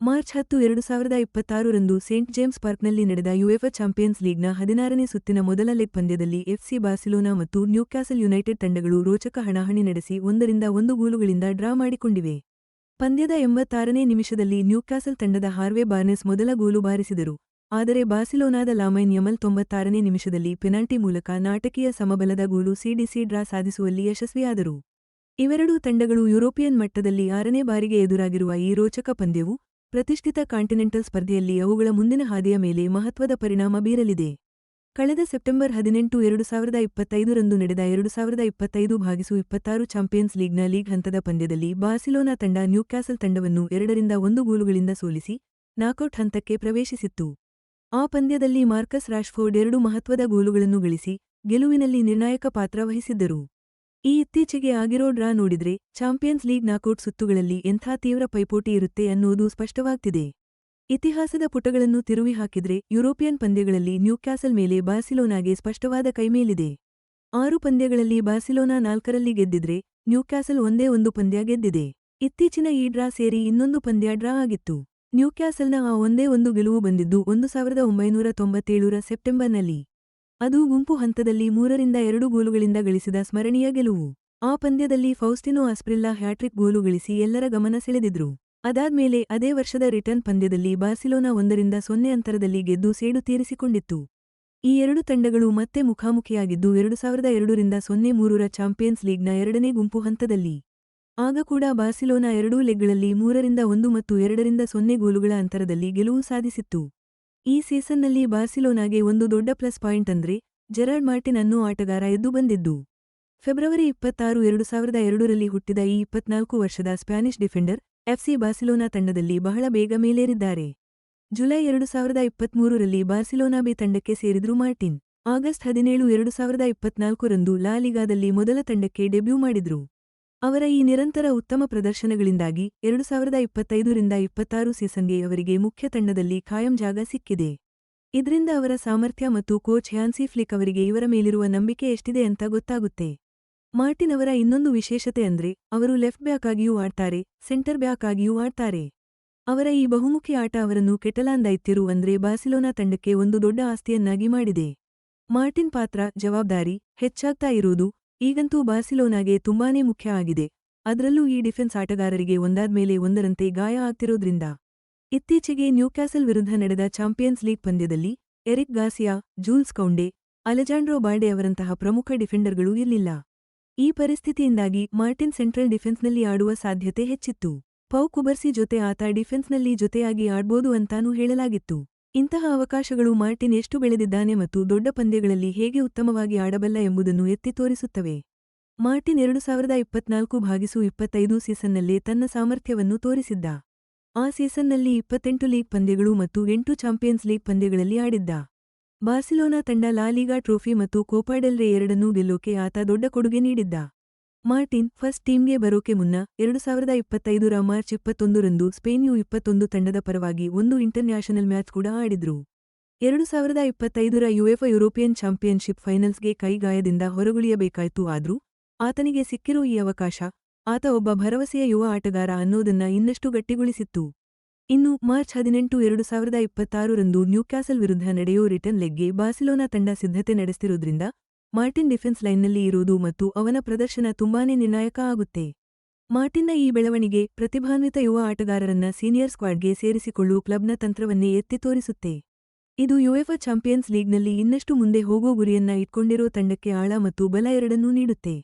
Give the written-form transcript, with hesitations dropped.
March 10, 2026 ರಂದು Saint James ಪಾರ್ಕ್ನಲ್ಲಿ ನಡೆದ ಯುಎಫಾ ಚಾಂಪಿಯನ್ಸ್ ಲೀಗ್ನ 16ನೇ ಸುತ್ತಿನ ಮೊದಲ ಲೆಗ್ ಪಂದ್ಯದಲ್ಲಿ ಎಫ್ಸಿ ಬಾರ್ಸಿಲೋನಾ ಮತ್ತು ನ್ಯೂಕ್ಯಾಸಲ್ ಯುನೈಟೆಡ್ ತಂಡಗಳು ರೋಚಕ ಹಣಾಹಣಿ ನಡೆಸಿ 1-1 ಗೋಲುಗಳಿಂದ ಡ್ರಾ ಮಾಡಿಕೊಂಡಿವೆ. ಪಂದ್ಯದ 86ನೇ ನಿಮಿಷದಲ್ಲಿ ನ್ಯೂಕ್ಯಾಸಲ್ ತಂಡದ ಹಾರ್ವೆ ಬಾರ್ನೆಸ್ ಮೊದಲ ಗೋಲು ಬಾರಿಸಿದರು. ಆದರೆ ಬಾರ್ಸಿಲೋನಾದ ಲಾಮೈನ್ ಯಮಲ್ 96ನೇ ನಿಮಿಷದಲ್ಲಿ ಪೆನಾಲ್ಟಿ ಮೂಲಕ ನಾಟಕೀಯ ಸಮಬಲದ ಗೋಲು ಸಿಡಿಸಿ ಡ್ರಾ ಸಾಧಿಸುವಲ್ಲಿ ಯಶಸ್ವಿಯಾದರು. ಇವೆರಡೂ ತಂಡಗಳು ಯುರೋಪಿಯನ್ ಮಟ್ಟದಲ್ಲಿ 6ನೇ ಬಾರಿಗೆ ಎದುರಾಗಿರುವ ಈ ರೋಚಕ ಪಂದ್ಯವು ಪ್ರತಿಷ್ಠಿತ ಕಾಂಟಿನೆಂಟಲ್ ಸ್ಪರ್ಧೆಯಲ್ಲಿ ಅವುಗಳ ಮುಂದಿನ ಹಾದಿಯ ಮೇಲೆ ಮಹತ್ವದ ಪರಿಣಾಮ ಬೀರಲಿದೆ. ಕಳೆದ ಸೆಪ್ಟೆಂಬರ್ 18, 2025 ರಂದು ನಡೆದ 2025/26 ಚಾಂಪಿಯನ್ಸ್ ಲೀಗ್ನ ಲೀಗ್ ಹಂತದ ಪಂದ್ಯದಲ್ಲಿ ಬಾರ್ಸಿಲೋನಾ ತಂಡ ನ್ಯೂಕ್ಯಾಸಲ್ ತಂಡವನ್ನು 2-1 ಗೋಲುಗಳಿಂದ ಸೋಲಿಸಿ ನಾಕೌಟ್ ಹಂತಕ್ಕೆ ಪ್ರವೇಶಿಸಿತ್ತು. ಆ ಪಂದ್ಯದಲ್ಲಿ ಮಾರ್ಕಸ್ ರಾಶ್ಫೋರ್ಡ್ 2 ಮಹತ್ವದ ಗೋಲುಗಳನ್ನು ಗಳಿಸಿ ಗೆಲುವಿನಲ್ಲಿ ನಿರ್ಣಾಯಕ ಪಾತ್ರ ವಹಿಸಿದ್ದರು. ಈ ಇತ್ತೀಚೆಗೆ ಆಗಿರೋ ಡ್ರಾ ನೋಡಿದ್ರೆ ಚಾಂಪಿಯನ್ಸ್ ಲೀಗ್ ನಾಕೌಟ್ ಸುತ್ತುಗಳಲ್ಲಿ ಎಂಥ ತೀವ್ರ ಪೈಪೋಟಿ ಇರುತ್ತೆ ಅನ್ನೋದು ಸ್ಪಷ್ಟವಾಗ್ತಿದೆ. ಇತಿಹಾಸದ ಪುಟಗಳನ್ನು ತಿರುವಿ ಹಾಕಿದ್ರೆ ಯುರೋಪಿಯನ್ ಪಂದ್ಯಗಳಲ್ಲಿ ನ್ಯೂಕ್ಯಾಸಲ್ ಮೇಲೆ ಬಾರ್ಸಿಲೋನಾಗೆ ಸ್ಪಷ್ಟವಾದ ಕೈಮೇಲಿದೆ. 6 ಪಂದ್ಯಗಳಲ್ಲಿ ಬಾರ್ಸಿಲೋನಾ 4ರಲ್ಲಿ ಗೆದ್ದಿದ್ರೆ ನ್ಯೂಕ್ಯಾಸಲ್ ಒಂದೇ ಒಂದು ಪಂದ್ಯ ಗೆದ್ದಿದೆ. ಇತ್ತೀಚಿನ ಈ ಡ್ರಾ ಸೇರಿ ಇನ್ನೊಂದು ಪಂದ್ಯ ಡ್ರಾ ಆಗಿತ್ತು. ನ್ಯೂಕ್ಯಾಸಲ್ನ ಆ ಒಂದೇ ಒಂದು ಗೆಲುವು ಬಂದಿದ್ದು 1997ರ ಸೆಪ್ಟೆಂಬರ್ನಲ್ಲಿ. ಅದು ಗುಂಪು ಹಂತದಲ್ಲಿ 3-2 ಗೋಲುಗಳಿಂದ ಗಳಿಸಿದ ಸ್ಮರಣೀಯ ಗೆಲುವು. ಆ ಪಂದ್ಯದಲ್ಲಿ ಫೌಸ್ಟಿನೋ ಆಸ್ಪ್ರಿಲ್ಲಾ ಹ್ಯಾಟ್ರಿಕ್ ಗೋಲು ಗಳಿಸಿ ಎಲ್ಲರ ಗಮನ ಸೆಳೆದಿದ್ರು. ಅದಾದ್ಮೇಲೆ ಅದೇ ವರ್ಷದ ರಿಟರ್ನ್ ಪಂದ್ಯದಲ್ಲಿ ಬಾರ್ಸಿಲೋನಾ 1-0 ಅಂತರದಲ್ಲಿ ಗೆದ್ದು ಸೇಡು ತೀರಿಸಿಕೊಂಡಿತ್ತು. ಈ ಎರಡು ತಂಡಗಳು ಮತ್ತೆ ಮುಖಾಮುಖಿಯಾಗಿದ್ದು 2002-03ರ ಚಾಂಪಿಯನ್ಸ್ ಲೀಗ್ನ 2ನೇ ಗುಂಪು ಹಂತದಲ್ಲಿ. ಆಗ ಕೂಡ ಬಾರ್ಸಿಲೋನಾ ಎರಡೂ ಲೆಗ್ಗಳಲ್ಲಿ 3-1 ಮತ್ತು 2-0 ಗೋಲುಗಳ ಅಂತರದಲ್ಲಿ ಗೆಲುವು ಸಾಧಿಸಿತ್ತು. ಈ ಸೀಸನ್ನಲ್ಲಿ ಬಾರ್ಸಿಲೋನಾಗೆ ಒಂದು ದೊಡ್ಡ ಪ್ಲಸ್ ಪಾಯಿಂಟ್ ಅಂದ್ರೆ ಜೆರಾರ್ಡ್ ಮಾರ್ಟಿನ್ ಅನ್ನೋ ಆಟಗಾರ ಎದ್ದು ಬಂದಿದ್ದು. ಫೆಬ್ರವರಿ 26, 2002ರಲ್ಲಿ ಹುಟ್ಟಿದ ಈ 24 ವರ್ಷದ ಸ್ಪ್ಯಾನಿಷ್ ಡಿಫೆಂಡರ್ ಎಫ್ಸಿ ಬಾರ್ಸಿಲೋನಾ ತಂಡದಲ್ಲಿ ಬಹಳ ಬೇಗ ಮೇಲೇರಿದ್ದಾರೆ. ಜುಲೈ 2023ರಲ್ಲಿ ಬಾರ್ಸಿಲೋನಾ ಬಿ ತಂಡಕ್ಕೆ ಸೇರಿದ್ರು ಮಾರ್ಟಿನ್. ಆಗಸ್ಟ್ 17, 2024ರಂದು ಲಾ ಲಿಗಾದಲ್ಲಿ ಮೊದಲ ತಂಡಕ್ಕೆ ಡೆಬ್ಯೂ ಮಾಡಿದ್ರು. ಅವರ ಈ ನಿರಂತರ ಉತ್ತಮ ಪ್ರದರ್ಶನಗಳಿಂದಾಗಿ 2025-26 ಸೀಸನ್ಗೆ ಅವರಿಗೆ ಮುಖ್ಯ ತಂಡದಲ್ಲಿ ಖಾಯಂ ಜಾಗ ಸಿಕ್ಕಿದೆ. ಇದ್ರಿಂದ ಅವರ ಸಾಮರ್ಥ್ಯ ಮತ್ತು ಕೋಚ್ ಹ್ಯಾನ್ಸಿ ಫ್ಲಿಕ್ ಅವರಿಗೆ ಇವರ ಮೇಲಿರುವ ನಂಬಿಕೆ ಎಷ್ಟಿದೆ ಅಂತ ಗೊತ್ತಾಗುತ್ತೆ. ಮಾರ್ಟಿನ್ ಅವರ ಇನ್ನೊಂದು ವಿಶೇಷತೆ ಅಂದ್ರೆ ಅವರು ಲೆಫ್ಟ್ ಬ್ಯಾಕ್ ಆಗಿಯೂ ಆಡ್ತಾರೆ, ಸೆಂಟರ್ ಬ್ಯಾಕ್ ಆಗಿಯೂ ಆಡ್ತಾರೆ. ಅವರ ಈ ಬಹುಮುಖಿ ಆಟ ಅವರನ್ನು ಕೆಟಲಾನ್ ದೈತ್ಯರು ಅಂದ್ರೆ ಬಾರ್ಸಿಲೋನಾ ತಂಡಕ್ಕೆ ಒಂದು ದೊಡ್ಡ ಆಸ್ತಿಯನ್ನಾಗಿ ಮಾಡಿದೆ. ಮಾರ್ಟಿನ್ ಪಾತ್ರ, ಜವಾಬ್ದಾರಿ ಹೆಚ್ಚಾಗ್ತಾ ಇರೋದು ಈಗಂತೂ ಬಾರ್ಸಿಲೋನಾಗೆ ತುಂಬಾನೇ ಮುಖ್ಯ ಆಗಿದೆ. ಅದ್ರಲ್ಲೂ ಈ ಡಿಫೆನ್ಸ್ ಆಟಗಾರರಿಗೆ ಒಂದಾದ್ಮೇಲೆ ಒಂದರಂತೆ ಗಾಯ ಆಗ್ತಿರೋದ್ರಿಂದ. ಇತ್ತೀಚೆಗೆ ನ್ಯೂಕ್ಯಾಸಲ್ ವಿರುದ್ಧ ನಡೆದ ಚಾಂಪಿಯನ್ಸ್ ಲೀಗ್ ಪಂದ್ಯದಲ್ಲಿ ಎರಿಕ್ ಗಾರ್ಸಿಯಾ, ಜೂಲ್ಸ್ ಕೌಂಡೆ, ಅಲೆಜಾಂಡ್ರೋ ಬಾಲ್ಡೆ ಅವರಂತಹ ಪ್ರಮುಖ ಡಿಫೆಂಡರ್ಗಳು ಇರ್ಲಿಲ್ಲ. ಈ ಪರಿಸ್ಥಿತಿಯಿಂದಾಗಿ ಮಾರ್ಟಿನ್ ಸೆಂಟ್ರಲ್ ಡಿಫೆನ್ಸ್ನಲ್ಲಿ ಆಡುವ ಸಾಧ್ಯತೆ ಹೆಚ್ಚಿತ್ತು. ಪೌ ಕುಬರ್ಸಿ ಜೊತೆ ಆತ ಡಿಫೆನ್ಸ್ನಲ್ಲಿ ಜೊತೆಯಾಗಿ ಆಡ್ಬೋದು ಅಂತಾನೂ ಹೇಳಲಾಗಿತ್ತು. ಇಂತಹ ಅವಕಾಶಗಳು ಮಾರ್ಟಿನ್ ಎಷ್ಟು ಬೆಳೆದಿದ್ದಾನೆ ಮತ್ತು ದೊಡ್ಡ ಪಂದ್ಯಗಳಲ್ಲಿ ಹೇಗೆ ಉತ್ತಮವಾಗಿ ಆಡಬಲ್ಲ ಎಂಬುದನ್ನು ಎತ್ತಿ ತೋರಿಸುತ್ತವೆ. ಮಾರ್ಟಿನ್ 2024/25 ಸೀಸನ್ನಲ್ಲೇ ತನ್ನ ಸಾಮರ್ಥ್ಯವನ್ನು ತೋರಿಸಿದ್ದ. ಆ ಸೀಸನ್ನಲ್ಲಿ 28 ಲೀಗ್ ಪಂದ್ಯಗಳು ಮತ್ತು 8 ಚಾಂಪಿಯನ್ಸ್ ಲೀಗ್ ಪಂದ್ಯಗಳಲ್ಲಿ ಆಡಿದ್ದ. ಬಾರ್ಸಿಲೋನಾ ತಂಡ ಲಾ ಲಿಗಾ ಟ್ರೋಫಿ ಮತ್ತು ಕೋಪಾ ಡೆಲ್ ರೇ ಎರಡನ್ನೂ ಗೆಲ್ಲೋಕೆ ಆತ ದೊಡ್ಡ ಕೊಡುಗೆ ನೀಡಿದ್ದ. ಮಾರ್ಟಿನ್ ಫಸ್ಟ್ ಟೀಮ್ಗೆ ಬರೋಕೆ ಮುನ್ನ 2025ರ ಮಾರ್ಚ್ 21ರಂದು ಸ್ಪೇನ್ ಯು-21 ತಂಡದ ಪರವಾಗಿ ಒಂದು ಇಂಟರ್ನ್ಯಾಷನಲ್ ಮ್ಯಾಚ್ ಕೂಡ ಆಡಿದ್ರು. 2025ರ ಯುಎಫಾ ಯುರೋಪಿಯನ್ ಚಾಂಪಿಯನ್ಶಿಪ್ ಫೈನಲ್ಸ್ಗೆ ಕೈಗಾಯದಿಂದ ಹೊರಗುಳಿಯಬೇಕಾಯ್ತು. ಆದ್ರೂ ಆತನಿಗೆ ಸಿಕ್ಕಿರೋ ಈ ಅವಕಾಶ ಆತ ಒಬ್ಬ ಭರವಸೆಯ ಯುವ ಆಟಗಾರ ಅನ್ನೋದನ್ನ ಇನ್ನಷ್ಟು ಗಟ್ಟಿಗೊಳಿಸಿತ್ತು. ಇನ್ನು ಮಾರ್ಚ್ 18, 2026ರಂದು ನ್ಯೂಕ್ಯಾಸಲ್ ವಿರುದ್ಧ ನಡೆಯೋ ರಿಟರ್ನ್ ಲೆಗ್ಗೆ ಬಾರ್ಸಿಲೋನಾ ತಂಡ ಸಿದ್ಧತೆ ನಡೆಸ್ತಿರೋದ್ರಿಂದ ಮಾರ್ಟಿನ್ ಡಿಫೆನ್ಸ್ ಲೈನ್ನಲ್ಲಿ ಇರೋದು ಮತ್ತು ಅವನ ಪ್ರದರ್ಶನ ತುಂಬಾನೇ ನಿರ್ಣಾಯಕ ಆಗುತ್ತೆ. ಮಾರ್ಟಿನ್ನ ಈ ಬೆಳವಣಿಗೆ ಪ್ರತಿಭಾನ್ವಿತ ಯುವ ಆಟಗಾರರನ್ನ ಸೀನಿಯರ್ ಸ್ಕ್ವಾಡ್ಗೆ ಸೇರಿಸಿಕೊಳ್ಳುವ ಕ್ಲಬ್ನ ತಂತ್ರವನ್ನೇ ಎತ್ತಿ ತೋರಿಸುತ್ತೆ. ಇದು ಯುಎಫಾ ಚಾಂಪಿಯನ್ಸ್ ಲೀಗ್ನಲ್ಲಿ ಇನ್ನಷ್ಟು ಮುಂದೆ ಹೋಗೋ ಗುರಿಯನ್ನ ಇಟ್ಕೊಂಡಿರೋ ತಂಡಕ್ಕೆ ಆಳ ಮತ್ತು ಬಲ ಎರಡನ್ನೂ ನೀಡುತ್ತೆ.